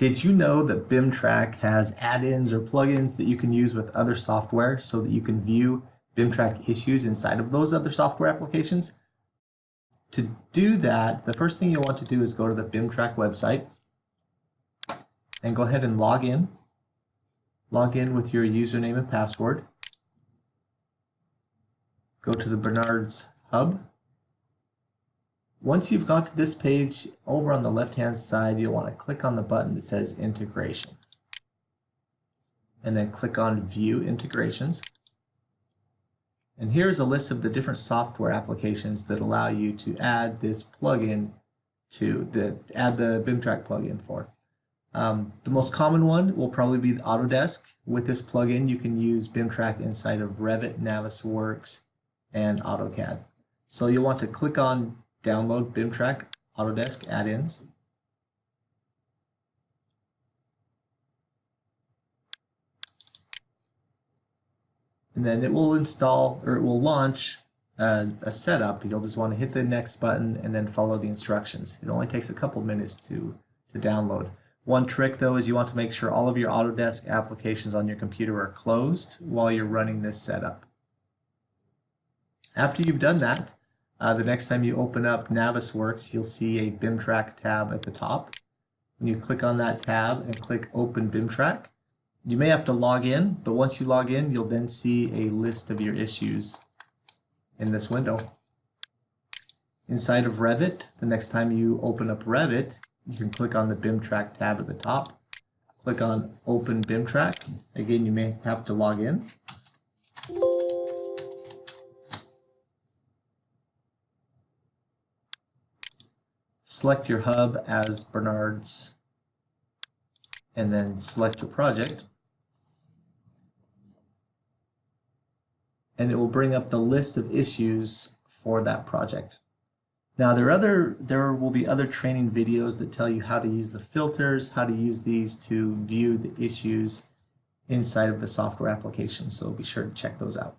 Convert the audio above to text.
Did you know that BIMTrack has add-ins or plugins that you can use with other software so that you can view BIMTrack issues inside of those other software applications? To do that, the first thing you'll want to do is go to the BIMTrack website and go ahead and log in. Log in with your username and password. Go to the Bernard's Hub. Once you've got to this page, over on the left-hand side, you'll want to click on the button that says Integration. And then click on View Integrations. And here's a list of the different software applications that allow you to add this plugin add the BIMTrack plugin for. The most common one will probably be the Autodesk. With this plugin, you can use BIMTrack inside of Revit, Navisworks, and AutoCAD. So you'll want to click on Download BIMTrack Autodesk Add-ins. And then it will install, or it will launch a setup. You'll just want to hit the next button and then follow the instructions. It only takes a couple minutes to download. One trick though is you want to make sure all of your Autodesk applications on your computer are closed while you're running this setup. After you've done that, the next time you open up Navisworks, you'll see a BIMTrack tab at the top. When you click on that tab and click Open BIMTrack, you may have to log in, but once you log in, you'll then see a list of your issues in this window. Inside of Revit, the next time you open up Revit, you can click on the BIMTrack tab at the top. Click on Open BIMTrack. Again, you may have to log in. Select your hub as Bernard's and then select your project. And it will bring up the list of issues for that project. Now there will be other training videos that tell you how to use the filters, how to use these to view the issues inside of the software application, so be sure to check those out.